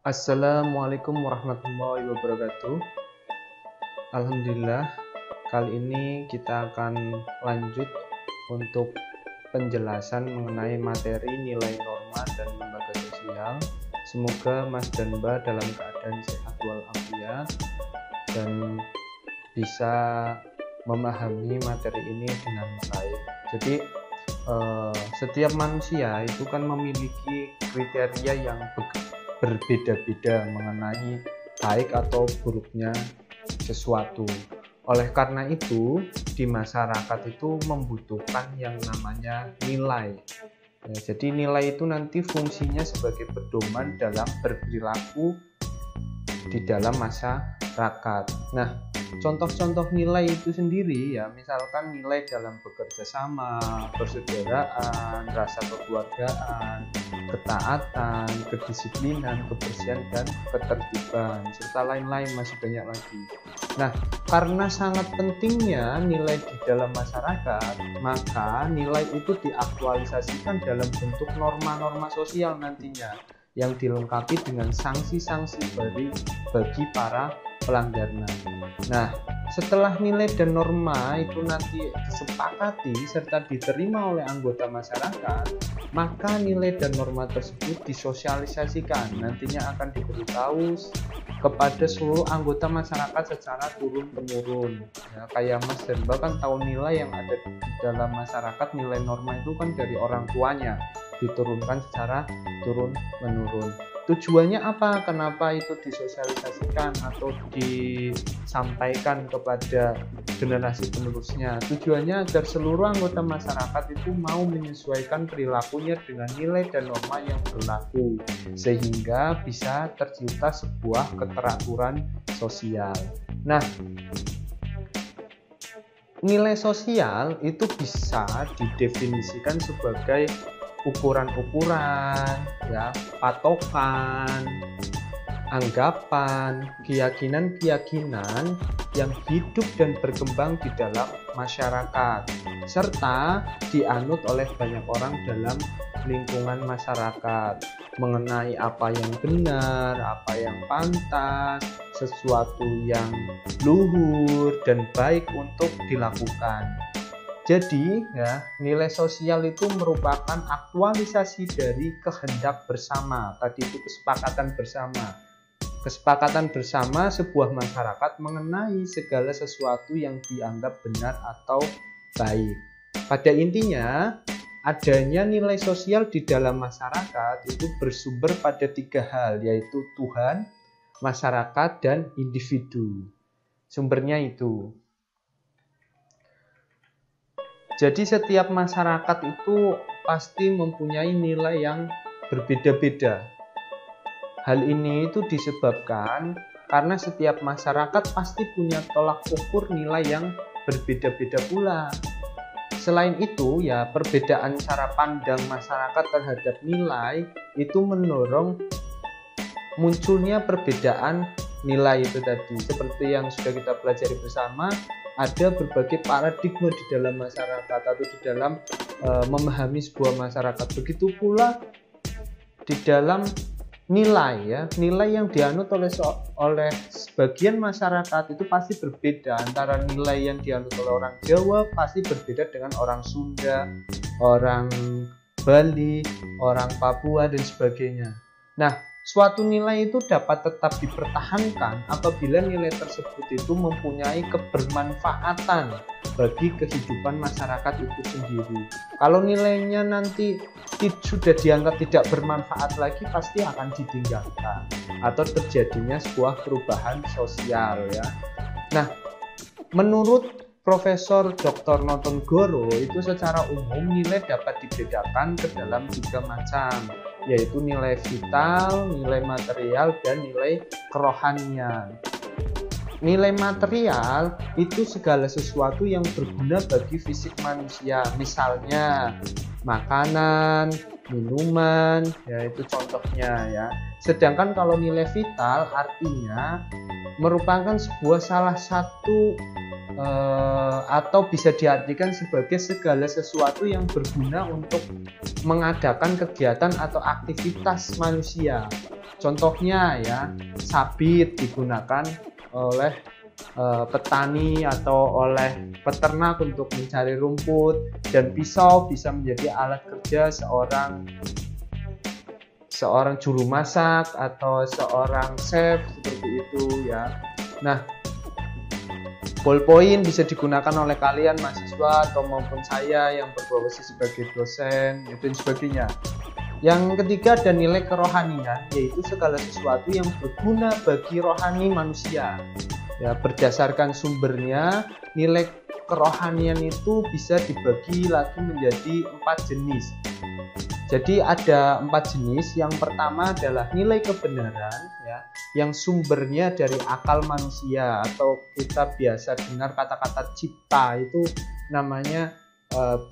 Assalamualaikum warahmatullahi wabarakatuh. Alhamdulillah, kali ini kita akan lanjut untuk penjelasan mengenai materi nilai norma dan lembaga sosial. Semoga Mas dan Mbak dalam keadaan sehat walafiat dan bisa memahami materi ini dengan baik. Jadi setiap manusia itu kan memiliki kriteria yang berbeda-beda mengenai baik atau buruknya sesuatu. Oleh karena itu, di masyarakat itu membutuhkan yang namanya nilai. Ya, jadi nilai itu nanti fungsinya sebagai pedoman dalam berperilaku di dalam masyarakat. Nah, contoh-contoh nilai itu sendiri ya, misalkan nilai dalam bekerja sama, persaudaraan, rasa kekeluargaan, ketaatan, kedisiplinan, kebersihan, dan ketertiban, serta lain-lain masih banyak lagi. Nah, karena sangat pentingnya nilai di dalam masyarakat, maka nilai itu diaktualisasikan dalam bentuk norma-norma sosial nantinya, yang dilengkapi dengan sanksi-sanksi bagi para pelanggarnya. Nah, setelah nilai dan norma itu nanti disepakati serta diterima oleh anggota masyarakat, maka nilai dan norma tersebut disosialisasikan, nantinya akan diberitahu kepada seluruh anggota masyarakat secara turun-temurun. Ya, kayak Mas dan Mbak kan tahu nilai yang ada di dalam masyarakat, nilai norma itu kan dari orang tuanya, diturunkan secara turun-menurun. Tujuannya apa? Kenapa itu disosialisasikan atau disampaikan kepada generasi penerusnya? Tujuannya agar seluruh anggota masyarakat itu mau menyesuaikan perilakunya dengan nilai dan norma yang berlaku, sehingga bisa tercipta sebuah keteraturan sosial. Nah, nilai sosial itu bisa didefinisikan sebagai ukuran-ukuran, ya, patokan, anggapan, keyakinan-keyakinan yang hidup dan berkembang di dalam masyarakat, serta dianut oleh banyak orang dalam lingkungan masyarakat mengenai apa yang benar, apa yang pantas, sesuatu yang luhur dan baik untuk dilakukan. Jadi ya, nilai sosial itu merupakan aktualisasi dari kehendak bersama. Tadi itu kesepakatan bersama. Kesepakatan bersama sebuah masyarakat mengenai segala sesuatu yang dianggap benar atau baik. Pada intinya, adanya nilai sosial di dalam masyarakat itu bersumber pada tiga hal, yaitu Tuhan, masyarakat, dan individu. Sumbernya itu. Jadi setiap masyarakat itu pasti mempunyai nilai yang berbeda-beda. Hal ini itu disebabkan karena setiap masyarakat pasti punya tolak ukur nilai yang berbeda-beda pula. Selain itu ya, perbedaan cara pandang masyarakat terhadap nilai itu mendorong munculnya perbedaan nilai itu tadi. Seperti yang sudah kita pelajari bersama, ada berbagai paradigma di dalam masyarakat atau di dalam memahami sebuah masyarakat. Begitu pula di dalam nilai ya, nilai yang dianut oleh sebagian masyarakat itu pasti berbeda. Antara nilai yang dianut oleh orang Jawa pasti berbeda dengan orang Sunda, orang Bali, orang Papua, dan sebagainya. Nah, suatu nilai itu dapat tetap dipertahankan apabila nilai tersebut itu mempunyai kebermanfaatan bagi kehidupan masyarakat itu sendiri. Kalau nilainya nanti sudah dianggap tidak bermanfaat lagi, pasti akan ditinggalkan atau terjadinya sebuah perubahan sosial ya. Nah, menurut Profesor Dr. Notonegoro itu secara umum nilai dapat dibedakan ke dalam tiga macam, yaitu nilai vital, nilai material, dan nilai kerohanian. Nilai material itu segala sesuatu yang berguna bagi fisik manusia, misalnya makanan, minuman, ya itu contohnya ya. Sedangkan kalau nilai vital artinya merupakan sebuah salah satu atau bisa diartikan sebagai segala sesuatu yang berguna untuk mengadakan kegiatan atau aktivitas manusia. Contohnya ya, sabit digunakan oleh petani atau oleh peternak untuk mencari rumput, dan pisau bisa menjadi alat kerja seorang juru masak atau seorang chef seperti itu ya. Nah, ballpoint bisa digunakan oleh kalian mahasiswa atau maupun saya yang berprofesi sebagai dosen dan sebagainya. Yang ketiga ada nilai kerohanian, yaitu segala sesuatu yang berguna bagi rohani manusia. Ya, berdasarkan sumbernya, nilai kerohanian itu bisa dibagi lagi menjadi 4 jenis. Jadi ada 4 jenis. Yang pertama adalah nilai kebenaran, ya, yang sumbernya dari akal manusia, atau kita biasa dengar kata-kata cipta, itu namanya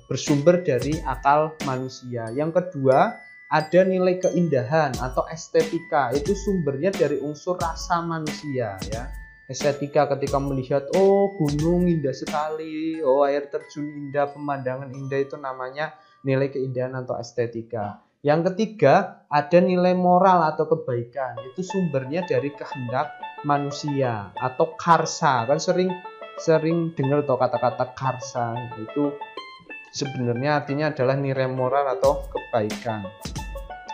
bersumber dari akal manusia. Yang kedua ada nilai keindahan atau estetika, itu sumbernya dari unsur rasa manusia ya. Estetika ketika melihat, oh gunung indah sekali, oh air terjun indah, pemandangan indah, itu namanya nilai keindahan atau estetika. Yang ketiga ada nilai moral atau kebaikan, itu sumbernya dari kehendak manusia atau karsa. Kan sering dengar tuh kata-kata karsa, itu sebenarnya artinya adalah nilai moral atau kebaikan.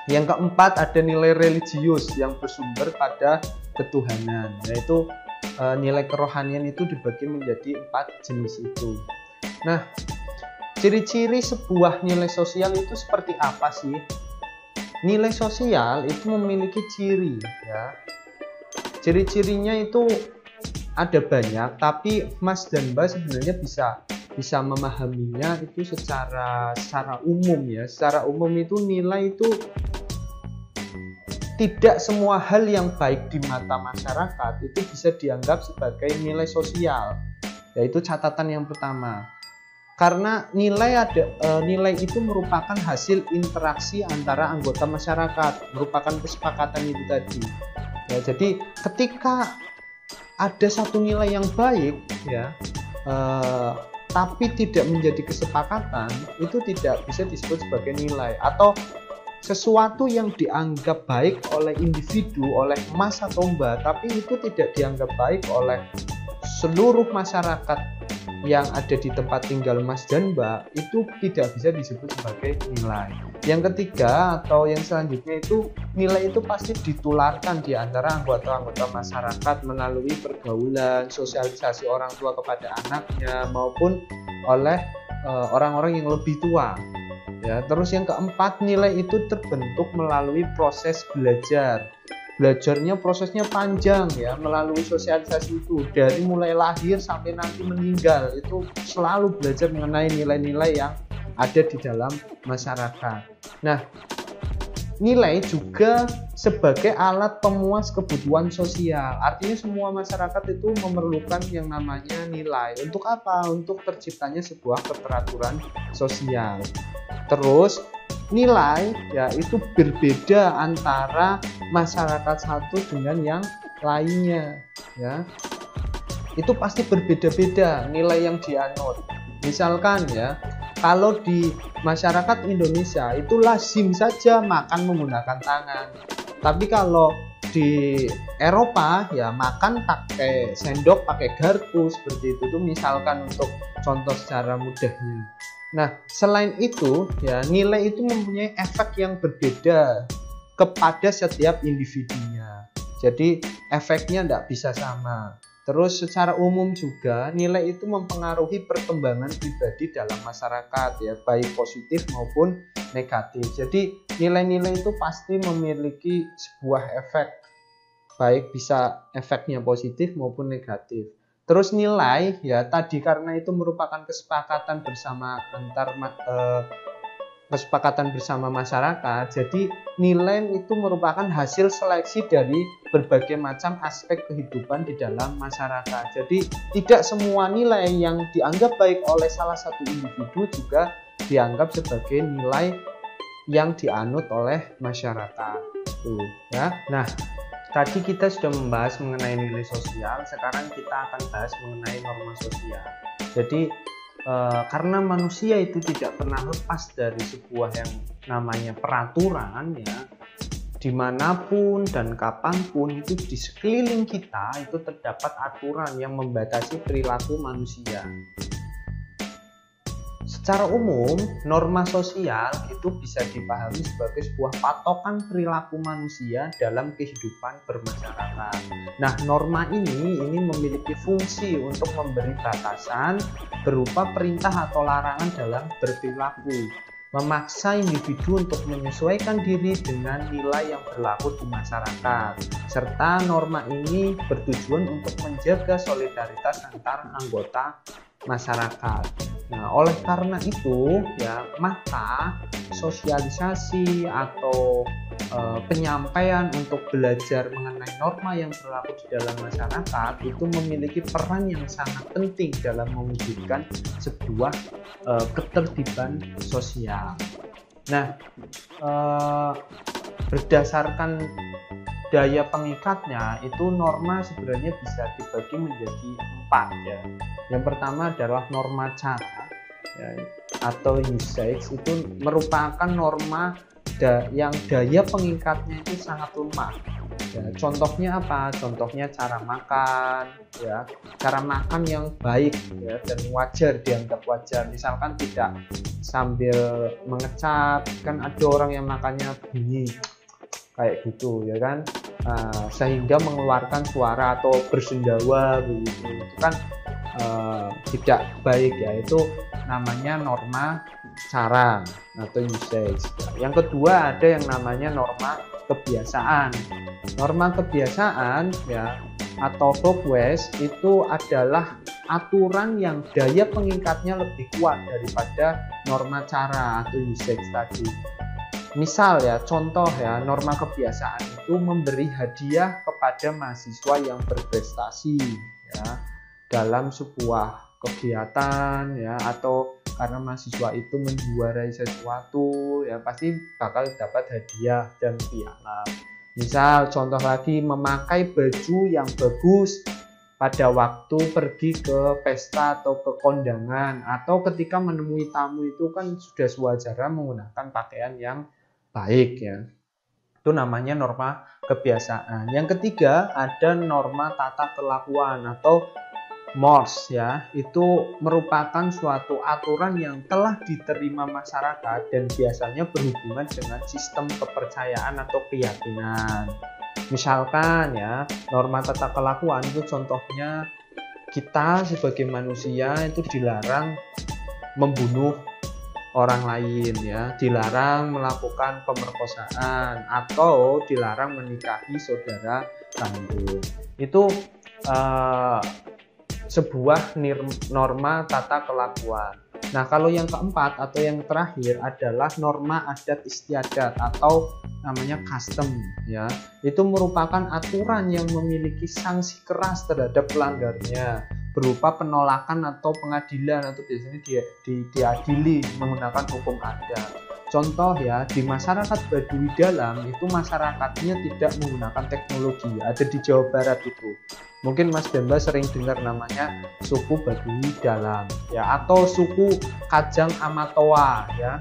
Yang keempat ada nilai religius yang bersumber pada ketuhanan, yaitu nilai kerohanian itu dibagi menjadi 4 jenis itu. Nah, ciri-ciri sebuah nilai sosial itu seperti apa sih? Nilai sosial itu memiliki ciri ya. Ciri-cirinya itu ada banyak, tapi Mas dan Mbak sebenarnya bisa memahaminya itu secara umum ya. Secara umum itu nilai itu tidak semua hal yang baik di mata masyarakat itu bisa dianggap sebagai nilai sosial. Yaitu catatan yang pertama. Karena nilai itu merupakan hasil interaksi antara anggota masyarakat, merupakan kesepakatan itu tadi. Ya, jadi ketika ada satu nilai yang baik ya, tapi tidak menjadi kesepakatan, itu tidak bisa disebut sebagai nilai. Atau sesuatu yang dianggap baik oleh individu, oleh Mas atau Mbak, tapi itu tidak dianggap baik oleh seluruh masyarakat yang ada di tempat tinggal Mas dan Mbak, itu tidak bisa disebut sebagai nilai. Yang ketiga atau yang selanjutnya itu, nilai itu pasti ditularkan di antara anggota-anggota masyarakat melalui pergaulan, sosialisasi orang tua kepada anaknya maupun oleh orang-orang yang lebih tua. Ya, terus yang keempat, nilai itu terbentuk melalui proses belajar. Belajarnya prosesnya panjang ya, melalui sosialisasi itu dari mulai lahir sampai nanti meninggal, itu selalu belajar mengenai nilai-nilai yang ada di dalam masyarakat. Nah, nilai juga sebagai alat pemuas kebutuhan sosial. Artinya semua masyarakat itu memerlukan yang namanya nilai. Untuk apa? Untuk terciptanya sebuah keteraturan sosial. Terus nilai ya itu berbeda antara masyarakat satu dengan yang lainnya ya. Itu pasti berbeda-beda nilai yang dianut. Misalkan ya, kalau di masyarakat Indonesia itu lazim saja makan menggunakan tangan. Tapi kalau di Eropa ya makan pakai sendok, pakai garpu seperti itu. Itu misalkan untuk contoh secara mudahnya. Nah, selain itu ya, nilai itu mempunyai efek yang berbeda kepada setiap individunya. Jadi efeknya tidak bisa sama. Terus secara umum juga nilai itu mempengaruhi perkembangan pribadi dalam masyarakat ya, baik positif maupun negatif. Jadi nilai-nilai itu pasti memiliki sebuah efek, baik bisa efeknya positif maupun negatif. Terus nilai ya tadi karena itu merupakan kesepakatan bersama kesepakatan bersama masyarakat. Jadi nilai itu merupakan hasil seleksi dari berbagai macam aspek kehidupan di dalam masyarakat. Jadi tidak semua nilai yang dianggap baik oleh salah satu individu juga dianggap sebagai nilai yang dianut oleh masyarakat. Tuh, ya. Nah, tadi kita sudah membahas mengenai nilai sosial, sekarang kita akan bahas mengenai norma sosial. Jadi karena manusia itu tidak pernah lepas dari sebuah yang namanya peraturan ya, dimanapun dan kapanpun itu di sekeliling kita itu terdapat aturan yang membatasi perilaku manusia. Secara umum, norma sosial itu bisa dipahami sebagai sebuah patokan perilaku manusia dalam kehidupan bermasyarakat. Nah, norma ini memiliki fungsi untuk memberi batasan berupa perintah atau larangan dalam berperilaku, memaksa individu untuk menyesuaikan diri dengan nilai yang berlaku di masyarakat, serta norma ini bertujuan untuk menjaga solidaritas antar anggota masyarakat. Nah, oleh karena itu ya, maka sosialisasi atau penyampaian untuk belajar mengenai norma yang berlaku di dalam masyarakat itu memiliki peran yang sangat penting dalam mewujudkan sebuah ketertiban sosial. Nah, berdasarkan daya pengikatnya itu norma sebenarnya bisa dibagi menjadi 4 ya. Yang pertama adalah norma cara ya, atau usage, itu merupakan norma yang daya pengikatnya itu sangat lemah. Ya, contohnya apa? Contohnya cara makan ya, cara makan yang baik ya dan wajar, dianggap wajar. Misalkan tidak sambil mengecap, kan ada orang yang makannya bunyi kayak gitu ya kan, sehingga mengeluarkan suara atau bersendawa begitu, itu kan tidak baik ya. Itu namanya norma cara atau usage. Yang kedua ada yang namanya norma kebiasaan. Norma kebiasaan ya atau folkways itu adalah aturan yang daya pengikatnya lebih kuat daripada norma cara atau usage tadi. Misal ya, contoh ya, norma kebiasaan itu memberi hadiah kepada mahasiswa yang berprestasi ya dalam sebuah kegiatan ya, atau karena mahasiswa itu menjuarai sesuatu ya pasti bakal dapat hadiah dan piala. Misal contoh lagi, memakai baju yang bagus pada waktu pergi ke pesta atau ke kondangan, atau ketika menemui tamu itu kan sudah sewajarnya menggunakan pakaian yang baik ya. Itu namanya norma kebiasaan. Yang ketiga ada norma tata kelakuan atau mores ya. Itu merupakan suatu aturan yang telah diterima masyarakat dan biasanya berhubungan dengan sistem kepercayaan atau keyakinan. Misalkan ya, norma tata kelakuan itu contohnya kita sebagai manusia itu dilarang membunuh orang lain ya, dilarang melakukan pemerkosaan atau dilarang menikahi saudara kandung. Itu sebuah norma tata kelakuan. Nah, kalau yang keempat atau yang terakhir adalah norma adat istiadat atau namanya custom ya. Itu merupakan aturan yang memiliki sanksi keras terhadap pelanggarnya, berupa penolakan atau pengadilan, atau biasanya diadili menggunakan hukum adat. Contoh ya, di masyarakat Baduy Dalam itu masyarakatnya tidak menggunakan teknologi. Ada di Jawa Barat itu. Mungkin Mas Demba sering dengar namanya suku Baduy Dalam ya, atau suku Kajang Amatoa ya.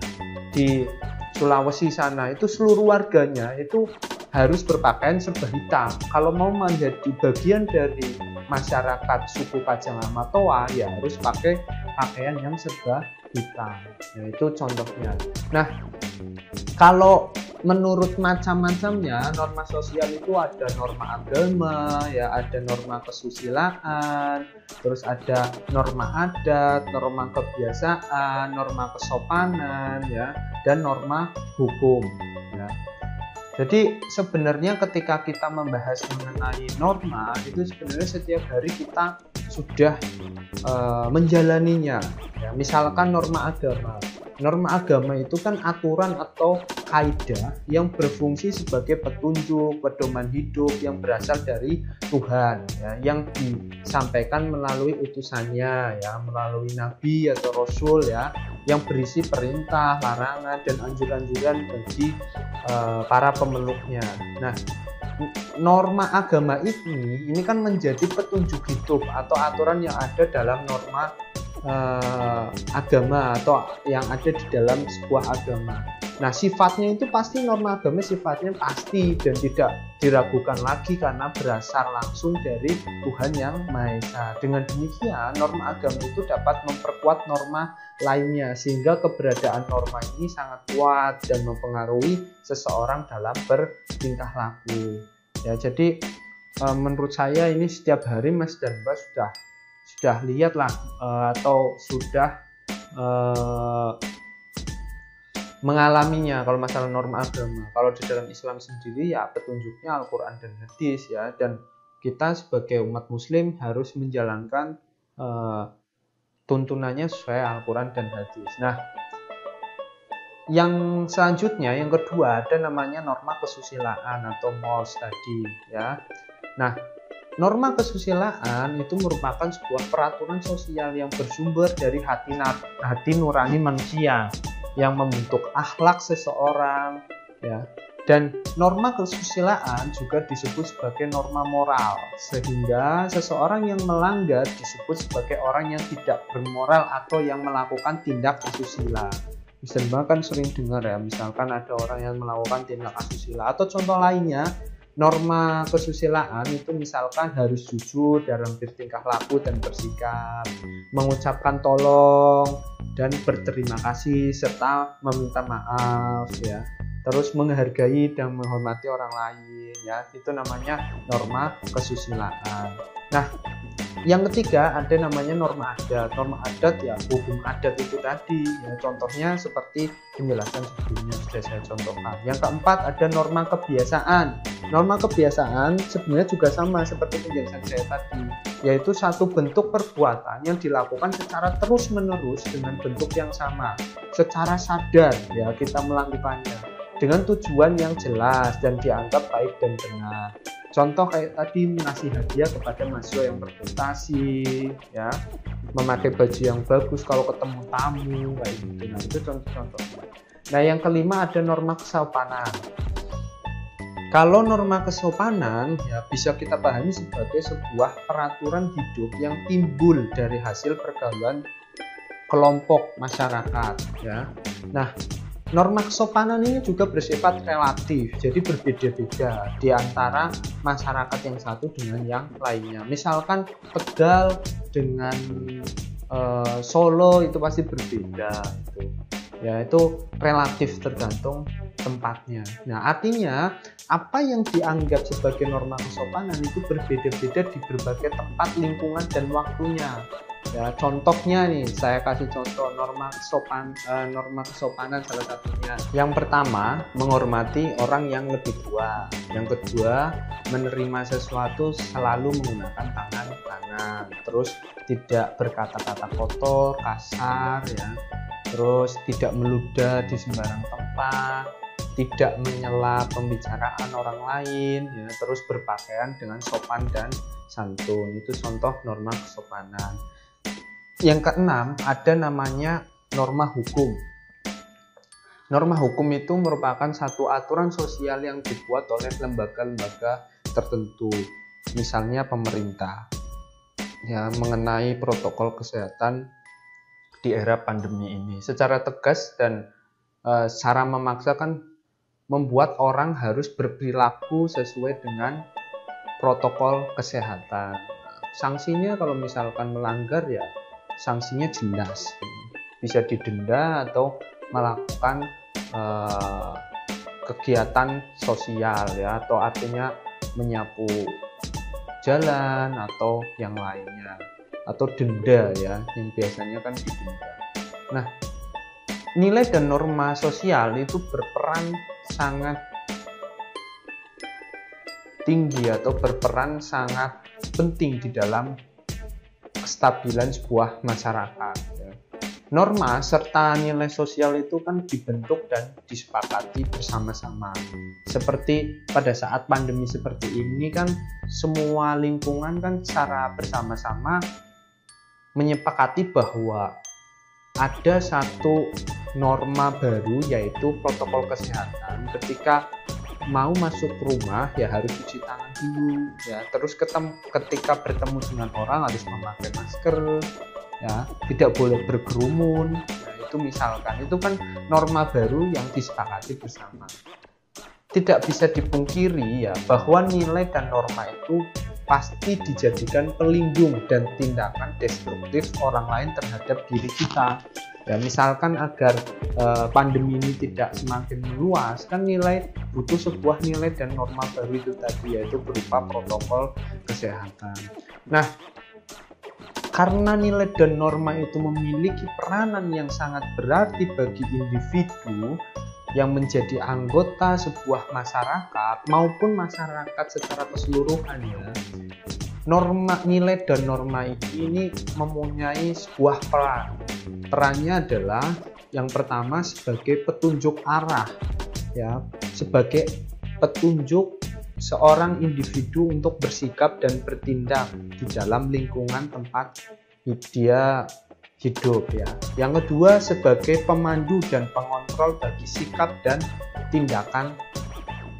Di Sulawesi sana itu seluruh warganya itu harus berpakaian serba hitam. Kalau mau menjadi bagian dari masyarakat suku Kajang Amatoa ya harus pakai pakaian yang serba hitam. Nah, itu contohnya. Nah, kalau menurut macam-macamnya norma sosial itu ada norma agama ya, ada norma kesusilaan, terus ada norma adat, norma kebiasaan, norma kesopanan ya, dan norma hukum ya. Jadi sebenarnya ketika kita membahas mengenai norma itu sebenarnya setiap hari kita sudah menjalaninya ya. Misalkan norma agama. Norma agama itu kan aturan atau kaidah yang berfungsi sebagai petunjuk, pedoman hidup yang berasal dari Tuhan ya, yang disampaikan melalui utusannya ya, melalui nabi atau rasul ya, yang berisi perintah, larangan dan anjuran-anjuran bagi para pemeluknya. Nah, norma agama ini kan menjadi petunjuk hidup atau aturan yang ada dalam norma agama atau yang ada di dalam sebuah agama. Nah, sifatnya itu pasti norma agama sifatnya pasti dan tidak diragukan lagi karena berasal langsung dari Tuhan yang Maha Esa. Dengan demikian, norma agama itu dapat memperkuat norma lainnya sehingga keberadaan norma ini sangat kuat dan mempengaruhi seseorang dalam bertingkah laku. Ya, jadi menurut saya ini setiap hari Mas dan Mbak sudah lihat lah atau sudah mengalaminya kalau masalah norma agama. Kalau di dalam Islam sendiri ya petunjuknya Al-Quran dan Hadis ya, dan kita sebagai umat Muslim harus menjalankan tuntunannya sesuai Al-Quran dan Hadis. Nah, yang selanjutnya, yang kedua ada namanya norma kesusilaan atau mores tadi ya. Nah, norma kesusilaan itu merupakan sebuah peraturan sosial yang bersumber dari hati nurani manusia yang membentuk akhlak seseorang ya. Dan norma kesusilaan juga disebut sebagai norma moral, sehingga seseorang yang melanggar disebut sebagai orang yang tidak bermoral atau yang melakukan tindak asusila. Misalnya kan sering dengar ya, misalkan ada orang yang melakukan tindak asusila, atau contoh lainnya norma kesusilaan itu misalkan harus jujur dalam bertingkah laku dan bersikap, mengucapkan tolong dan berterima kasih serta meminta maaf ya. Terus menghargai dan menghormati orang lain ya. Itu namanya norma kesusilaan. Nah, yang ketiga ada namanya norma adat. Norma adat ya hukum adat itu tadi ya, contohnya seperti penjelasan sebelumnya sudah saya contohkan. Yang keempat ada norma kebiasaan. Norma kebiasaan sebenarnya juga sama seperti penjelasan saya tadi, yaitu satu bentuk perbuatan yang dilakukan secara terus-menerus dengan bentuk yang sama, secara sadar ya kita melakukannya dengan tujuan yang jelas dan dianggap baik dan benar. Contoh kayak tadi mengasih hadiah kepada mahasiswa yang berprestasi ya, memakai baju yang bagus kalau ketemu tamu kayak gitu. Nah, itu contoh-contohnya. Nah, yang kelima ada norma kesopanan. Kalau norma kesopanan ya bisa kita pahami sebagai sebuah peraturan hidup yang timbul dari hasil pergaulan kelompok masyarakat ya. Nah, norma kesopanan ini juga bersifat relatif, jadi berbeda-beda di antara masyarakat yang satu dengan yang lainnya. Misalkan Tegal dengan Solo itu pasti berbeda gitu. Ya, itu relatif tergantung tempatnya. Nah, artinya apa yang dianggap sebagai norma kesopanan itu berbeda-beda di berbagai tempat, lingkungan, dan waktunya. Ya, contohnya nih, saya kasih contoh norma kesopanan salah satunya. Yang pertama, menghormati orang yang lebih tua. Yang kedua, menerima sesuatu selalu menggunakan tangan kanan. Terus tidak berkata-kata kotor, kasar ya. Terus tidak meludah di sembarang tempat, tidak menyela pembicaraan orang lain ya. Terus berpakaian dengan sopan dan santun. Itu contoh norma kesopanan. Yang keenam ada namanya norma hukum. Norma hukum itu merupakan satu aturan sosial yang dibuat oleh lembaga-lembaga tertentu, misalnya pemerintah ya, mengenai protokol kesehatan di era pandemi ini. Secara tegas dan secara memaksa kan membuat orang harus berperilaku sesuai dengan protokol kesehatan. Sanksinya kalau misalkan melanggar ya sanksinya jelas, bisa didenda atau melakukan kegiatan sosial ya, atau artinya menyapu jalan atau yang lainnya, atau denda ya, yang biasanya kan didenda. Nah, nilai dan norma sosial itu berperan sangat tinggi atau berperan sangat penting di dalam kestabilan sebuah masyarakat ya. Norma serta nilai sosial itu kan dibentuk dan disepakati bersama-sama. Seperti pada saat pandemi seperti ini kan semua lingkungan kan secara bersama-sama menyepakati bahwa ada satu norma baru, yaitu protokol kesehatan. Ketika mau masuk rumah ya harus cuci tangan dulu ya. Terus ketika bertemu dengan orang harus memakai masker ya, tidak boleh berkerumun. Nah, itu itu misalkan, itu kan norma baru yang disepakati bersama. Tidak bisa dipungkiri ya bahwa nilai dan norma itu pasti dijadikan pelindung dan tindakan destruktif orang lain terhadap diri kita. Ya, misalkan agar pandemi ini tidak semakin meluas, kan butuh sebuah nilai dan norma baru itu tadi, yaitu berupa protokol kesehatan. Nah, karena nilai dan norma itu memiliki peranan yang sangat berarti bagi individu yang menjadi anggota sebuah masyarakat maupun masyarakat secara keseluruhannya, nilai dan norma ini mempunyai sebuah peran. Perannya adalah yang pertama sebagai petunjuk arah, ya, sebagai petunjuk seorang individu untuk bersikap dan bertindak di dalam lingkungan tempat dia hidup, ya. Yang kedua sebagai pemandu dan pengontrol bagi sikap dan tindakan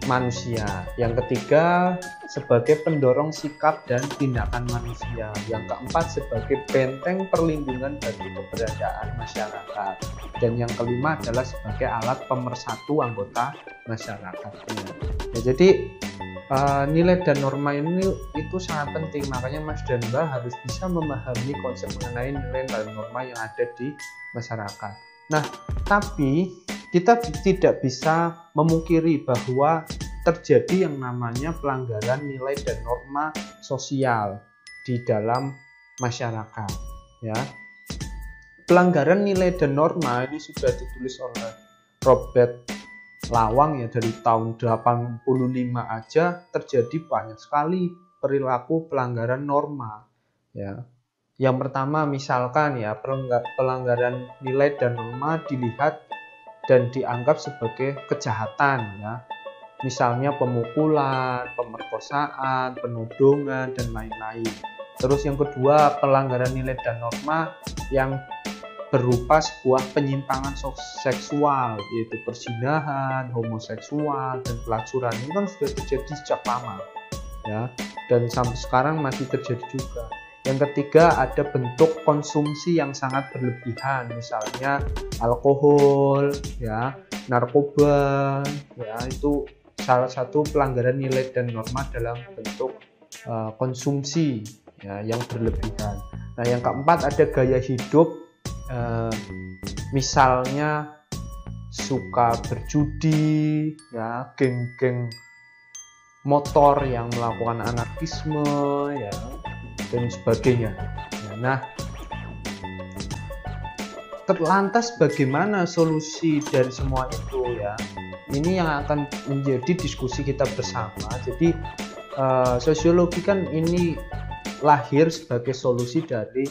manusia. Yang ketiga sebagai pendorong sikap dan tindakan manusia. Yang keempat sebagai benteng perlindungan bagi keberadaan masyarakat. Dan yang kelima adalah sebagai alat pemersatu anggota masyarakatnya. Ya, jadi nilai dan norma ini itu sangat penting, makanya Mas dan Mbak harus bisa memahami konsep mengenai nilai dan norma yang ada di masyarakat. Nah, tapi kita tidak bisa memungkiri bahwa terjadi yang namanya pelanggaran nilai dan norma sosial di dalam masyarakat, ya. Pelanggaran nilai dan norma ini sudah ditulis oleh Robert Lawang ya, dari tahun 85 aja terjadi banyak sekali perilaku pelanggaran norma, ya. Yang pertama misalkan ya, pelanggaran nilai dan norma dilihat dan dianggap sebagai kejahatan, ya. Misalnya pemukulan, pemerkosaan, penodongan dan lain-lain. Terus yang kedua, pelanggaran nilai dan norma yang berupa sebuah penyimpangan seksual, yaitu perzinahan, homoseksual, dan pelacuran. Ini kan sudah terjadi sejak lama, ya, dan sampai sekarang masih terjadi juga. Yang ketiga ada bentuk konsumsi yang sangat berlebihan, misalnya alkohol, ya, narkoba, ya, itu salah satu pelanggaran nilai dan norma dalam bentuk konsumsi, ya, yang berlebihan. Nah, yang keempat ada gaya hidup, misalnya suka berjudi, ya, geng-geng motor yang melakukan anarkisme, ya, dan sebagainya. Nah, lantas bagaimana solusi dari semua itu, ya? Ini yang akan menjadi diskusi kita bersama. Jadi sosiologi kan ini lahir sebagai solusi dari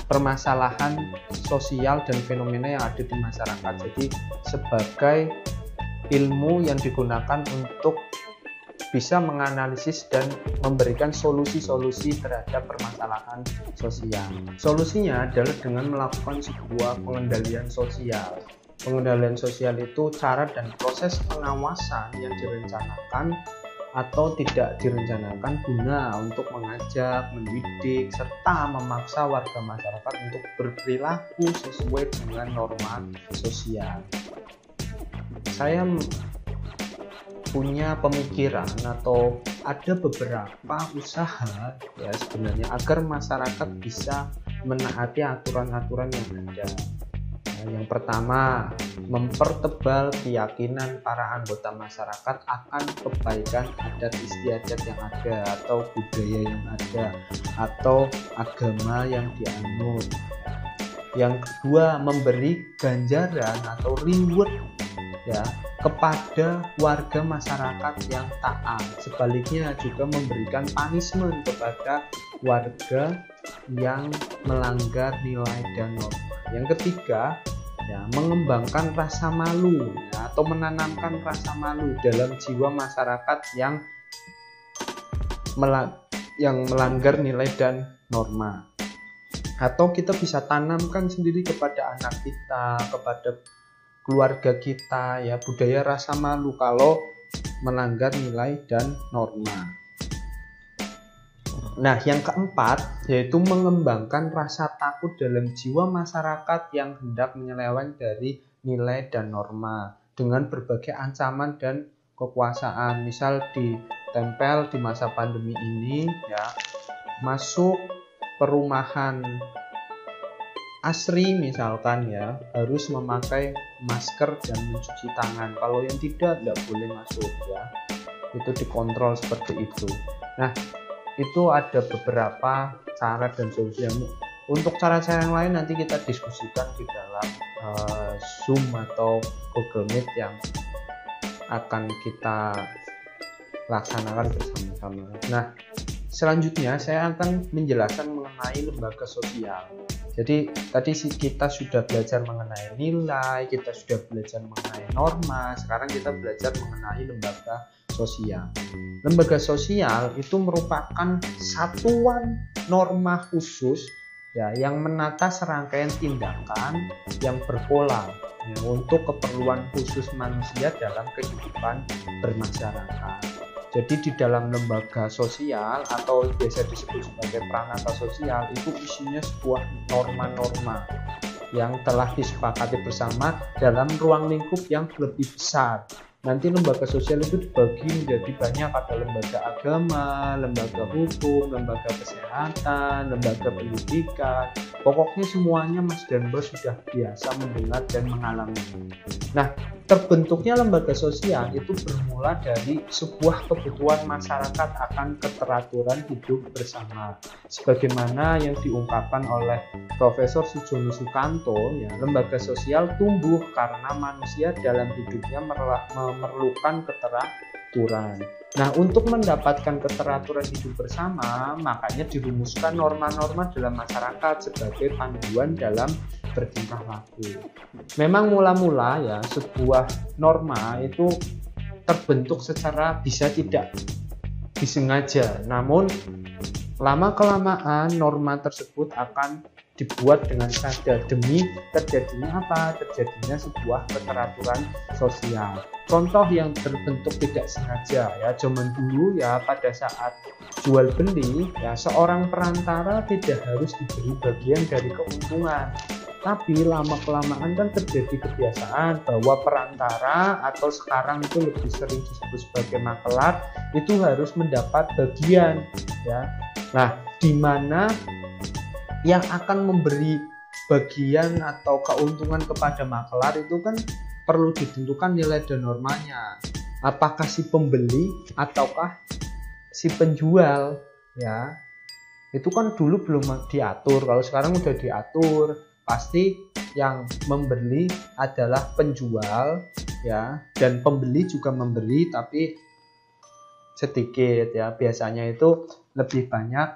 permasalahan sosial dan fenomena yang ada di masyarakat. Jadi sebagai ilmu yang digunakan untuk bisa menganalisis dan memberikan solusi-solusi terhadap permasalahan sosial. Solusinya adalah dengan melakukan sebuah pengendalian sosial. Pengendalian sosial itu cara dan proses pengawasan yang direncanakan atau tidak direncanakan guna untuk mengajak, mendidik, serta memaksa warga masyarakat untuk berperilaku sesuai dengan norma sosial. Saya punya pemikiran atau ada beberapa usaha, ya, sebenarnya agar masyarakat bisa menaati aturan-aturan yang ada. Yang pertama, mempertebal keyakinan para anggota masyarakat akan kebaikan adat istiadat yang ada atau budaya yang ada atau agama yang dianut. Yang kedua, memberi ganjaran atau reward, ya, kepada warga masyarakat yang taat. Sebaliknya juga memberikan punishment kepada warga yang melanggar nilai dan norma. Yang ketiga, ya, mengembangkan rasa malu, ya, atau menanamkan rasa malu dalam jiwa masyarakat yang melanggar nilai dan norma. Atau kita bisa tanamkan sendiri kepada anak kita, kepada keluarga kita, ya, budaya rasa malu kalau melanggar nilai dan norma. Nah, yang keempat yaitu mengembangkan rasa takut dalam jiwa masyarakat yang hendak menyeleweng dari nilai dan norma dengan berbagai ancaman dan kekuasaan. Misal ditempel di masa pandemi ini ya, masuk perumahan asri misalkan ya, harus memakai masker dan mencuci tangan. Kalau yang tidak boleh masuk ya. Itu dikontrol seperti itu. Nah, itu ada beberapa cara dan solusi. Untuk cara-cara yang lain nanti kita diskusikan di dalam Zoom atau Google Meet yang akan kita laksanakan bersama-sama. Nah, selanjutnya saya akan menjelaskan mengenai lembaga sosial. Jadi tadi kita sudah belajar mengenai nilai, kita sudah belajar mengenai norma, sekarang kita belajar mengenai lembaga sosial. Lembaga sosial itu merupakan satuan norma khusus ya, yang menata serangkaian tindakan yang berpola ya, untuk keperluan khusus manusia dalam kehidupan bermasyarakat. Jadi di dalam lembaga sosial atau biasa disebut sebagai pranata sosial itu isinya sebuah norma-norma yang telah disepakati bersama dalam ruang lingkup yang lebih besar. Nanti lembaga sosial itu dibagi menjadi banyak, ada lembaga agama, lembaga hukum, lembaga kesehatan, lembaga pendidikan. Pokoknya semuanya Mas dan Bos sudah biasa mendengar dan mengalami. Nah, terbentuknya lembaga sosial itu bermula dari sebuah kebutuhan masyarakat akan keteraturan hidup bersama. Sebagaimana yang diungkapkan oleh Profesor Sujono Sukanto, ya, lembaga sosial tumbuh karena manusia dalam hidupnya memerlukan keteraturan. Nah, untuk mendapatkan keteraturan hidup bersama, makanya dirumuskan norma-norma dalam masyarakat sebagai panduan dalam bertingkah laku. Memang mula-mula ya sebuah norma itu terbentuk secara bisa tidak disengaja, namun lama-kelamaan norma tersebut akan dibuat dengan sadar demi terjadinya apa? Terjadinya sebuah keteraturan sosial. Contoh yang terbentuk tidak sengaja ya, zaman dulu ya, pada saat jual beli ya, seorang perantara tidak harus diberi bagian dari keuntungan. Tapi lama-kelamaan kan terjadi kebiasaan bahwa perantara atau sekarang itu lebih sering disebut sebagai makelar itu harus mendapat bagian ya. Nah, di mana yang akan memberi bagian atau keuntungan kepada makelar itu kan perlu ditentukan nilai dan normanya. Apakah si pembeli ataukah si penjual ya. Itu kan dulu belum diatur, kalau sekarang udah diatur. Pasti yang membeli adalah penjual ya, dan pembeli juga memberi tapi sedikit ya. Biasanya itu lebih banyak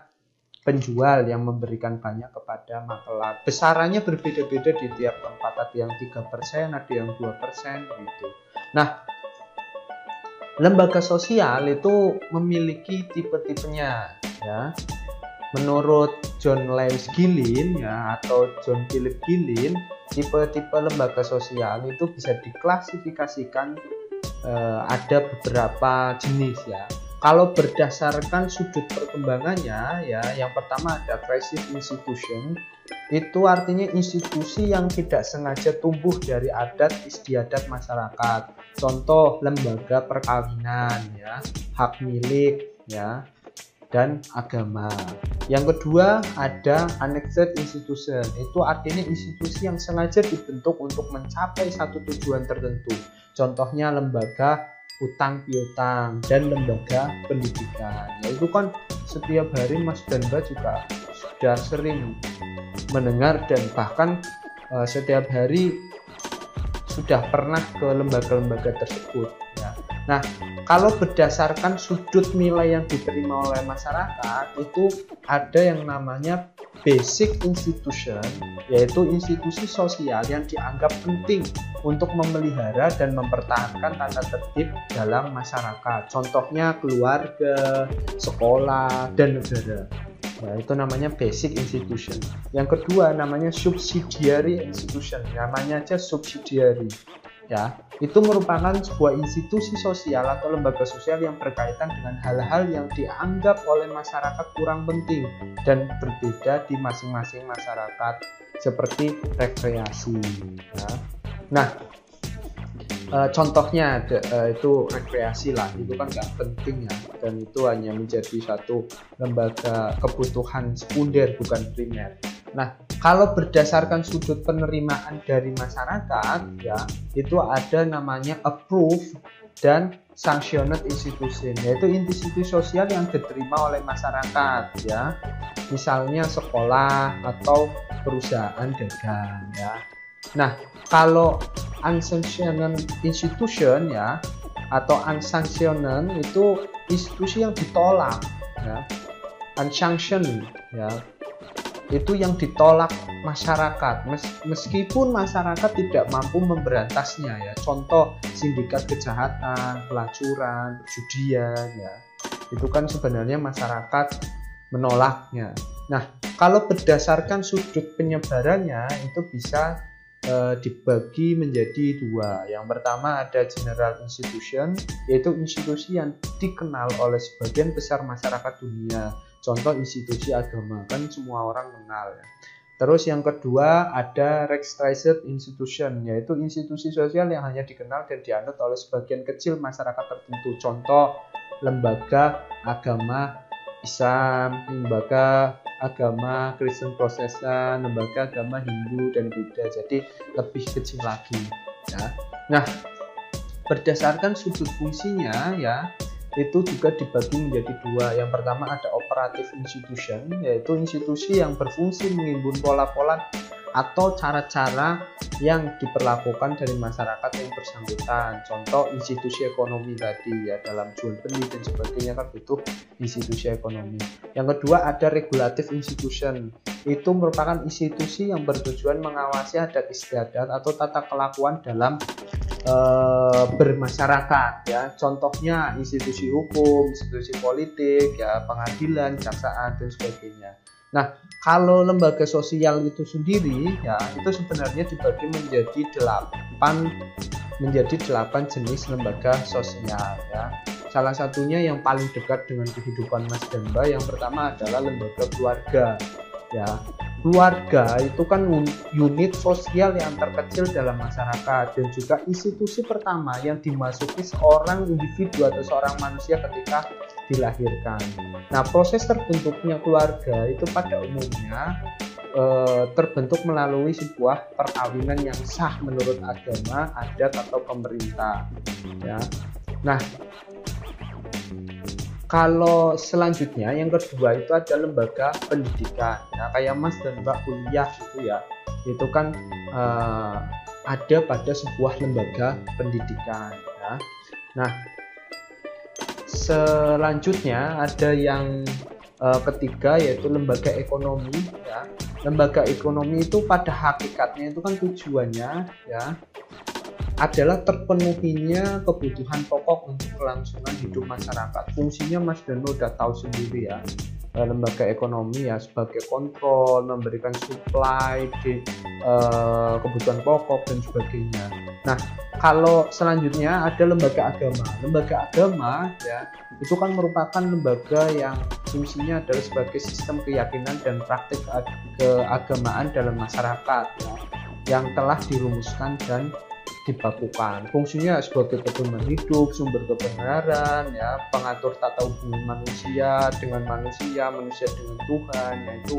penjual yang memberikan banyak kepada makelar. Besarannya berbeda-beda di tiap tempat, ada yang 3%, ada yang 2% gitu. Nah, lembaga sosial itu memiliki tipe-tipenya ya. Menurut John Lewis Gillin ya, atau John Philip Gillin, tipe-tipe lembaga sosial itu bisa diklasifikasikan ada beberapa jenis ya. Kalau berdasarkan sudut perkembangannya ya, yang pertama ada crisis institution, itu artinya institusi yang tidak sengaja tumbuh dari adat istiadat masyarakat. Contoh lembaga perkawinan ya, hak milik ya, dan agama. Yang kedua ada annexed institution, itu artinya institusi yang sengaja dibentuk untuk mencapai satu tujuan tertentu. Contohnya lembaga utang piutang dan lembaga pendidikan. Ya, itu kan setiap hari Mas dan Mbak juga sudah sering mendengar dan bahkan setiap hari sudah pernah ke lembaga-lembaga tersebut ya. Nah, kalau berdasarkan sudut nilai yang diterima oleh masyarakat itu ada yang namanya basic institution, yaitu institusi sosial yang dianggap penting untuk memelihara dan mempertahankan tata tertib dalam masyarakat. Contohnya keluarga, sekolah, dan negara. Ya, itu namanya basic institution. Yang kedua namanya subsidiary institution, namanya aja subsidiary. ya, itu merupakan sebuah institusi sosial atau lembaga sosial yang berkaitan dengan hal-hal yang dianggap oleh masyarakat kurang penting dan berbeda di masing-masing masyarakat, seperti rekreasi, ya. Nah, contohnya itu rekreasi lah, itu kan nggak penting ya, dan itu hanya menjadi satu lembaga kebutuhan sekunder bukan primer. Nah, kalau berdasarkan sudut penerimaan dari masyarakat ya, itu ada namanya approved dan sanctioned institution, yaitu institusi sosial yang diterima oleh masyarakat ya, misalnya sekolah atau perusahaan dagang ya. Nah, kalau unsanctioned institution ya, atau unsanctioned itu institusi yang ditolak ya. Unsanctioned ya, itu yang ditolak masyarakat meskipun masyarakat tidak mampu memberantasnya ya. Contoh sindikat kejahatan, pelacuran, perjudian ya, itu kan sebenarnya masyarakat menolaknya. Nah, kalau berdasarkan sudut penyebarannya itu bisa dibagi menjadi dua. Yang pertama ada general institution, yaitu institusi yang dikenal oleh sebagian besar masyarakat dunia. Contoh institusi agama, kan semua orang kenal ya. Terus yang kedua ada restricted institution, yaitu institusi sosial yang hanya dikenal dan dianut oleh sebagian kecil masyarakat tertentu. Contoh lembaga agama Islam, lembaga agama Kristen Protestan, lembaga agama Hindu dan Buddha, jadi lebih kecil lagi ya. Nah, berdasarkan sudut fungsinya ya, itu juga dibagi menjadi dua. Yang pertama ada operative institution, yaitu institusi yang berfungsi mengimbun pola-pola atau cara-cara yang diperlakukan dari masyarakat yang bersangkutan. Contoh institusi ekonomi tadi ya, dalam jual beli dan sebagainya kan butuh institusi ekonomi. Yang kedua ada regulative institution, itu merupakan institusi yang bertujuan mengawasi adat istiadat atau tata kelakuan dalam bermasyarakat ya. Contohnya institusi hukum, institusi politik ya, pengadilan, kejaksaan dan sebagainya. Nah, kalau lembaga sosial itu sendiri ya, itu sebenarnya dibagi menjadi 8 jenis lembaga sosial ya. Salah satunya yang paling dekat dengan kehidupan Mas dan Mbak, yang pertama adalah lembaga keluarga ya. Keluarga itu kan unit sosial yang terkecil dalam masyarakat dan juga institusi pertama yang dimasuki seorang individu atau seorang manusia ketika dilahirkan. Nah, proses terbentuknya keluarga itu pada umumnya terbentuk melalui sebuah perkawinan yang sah menurut agama, adat atau pemerintah ya. Nah, kalau selanjutnya yang kedua itu ada lembaga pendidikan ya, kayak Mas dan Mbak kuliah gitu ya, itu kan ada pada sebuah lembaga pendidikan ya. Nah, selanjutnya ada yang ketiga, yaitu lembaga ekonomi ya. Lembaga ekonomi itu pada hakikatnya itu kan tujuannya ya adalah terpenuhinya kebutuhan pokok untuk kelangsungan hidup masyarakat. Fungsinya Mas Dano udah tahu sendiri ya. Lembaga ekonomi ya sebagai kontrol, memberikan supply di kebutuhan pokok dan sebagainya. Nah, kalau selanjutnya ada lembaga agama. Lembaga agama ya itu kan merupakan lembaga yang fungsinya adalah sebagai sistem keyakinan dan praktik keagamaan dalam masyarakat ya, yang telah dirumuskan dan dibakukan. Fungsinya sebagai pedoman hidup, sumber kebenaran ya, pengatur tata hubungan manusia dengan manusia, manusia dengan Tuhan, yaitu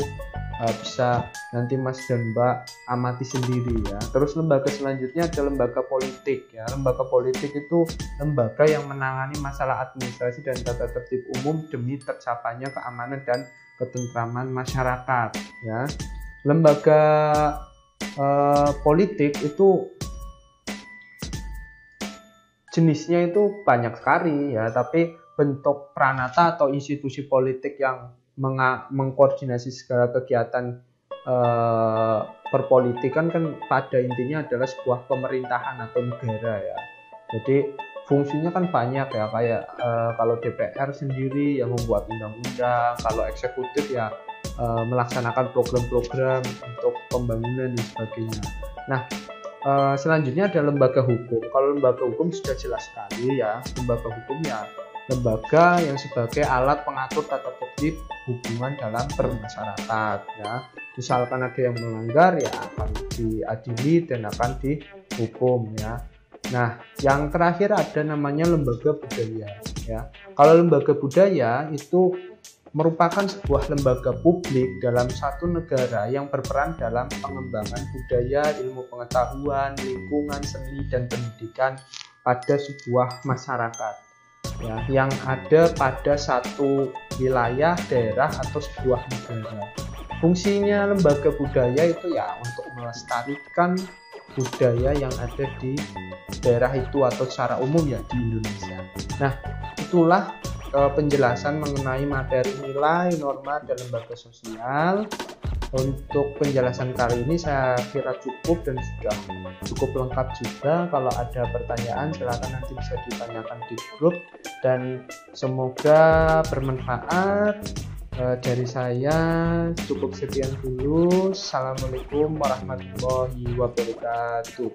bisa nanti Mas dan Mbak amati sendiri ya. Terus lembaga selanjutnya ada lembaga politik ya. Lembaga politik itu lembaga yang menangani masalah administrasi dan tata tertib umum demi tercapainya keamanan dan ketentraman masyarakat ya. Lembaga politik itu jenisnya itu banyak sekali ya, tapi bentuk pranata atau institusi politik yang mengkoordinasi segala kegiatan perpolitikan kan pada intinya adalah sebuah pemerintahan atau negara ya. Jadi fungsinya kan banyak ya, kayak kalau DPR sendiri yang membuat undang-undang, kalau eksekutif ya melaksanakan program-program untuk pembangunan dan sebagainya. Nah, Selanjutnya ada lembaga hukum. Kalau lembaga hukum sudah jelas sekali ya, lembaga hukum ya lembaga yang sebagai alat pengatur tata tertib hubungan dalam bermasyarakat ya. Misalkan ada yang melanggar ya akan diadili dan akan dihukum ya. Nah, yang terakhir ada namanya lembaga budaya ya. Kalau lembaga budaya itu merupakan sebuah lembaga publik dalam satu negara yang berperan dalam pengembangan budaya, ilmu pengetahuan, lingkungan, seni, dan pendidikan pada sebuah masyarakat ya, yang ada pada satu wilayah, daerah, atau sebuah negara. Fungsinya lembaga budaya itu ya untuk melestarikan budaya yang ada di daerah itu atau secara umum ya di Indonesia. Nah, itulah penjelasan mengenai materi nilai, norma, dan lembaga sosial. Untuk penjelasan kali ini saya kira cukup dan sudah cukup lengkap juga. Kalau ada pertanyaan silakan nanti bisa ditanyakan di grup, dan semoga bermanfaat. Dari saya cukup sekian dulu. Assalamualaikum warahmatullahi wabarakatuh.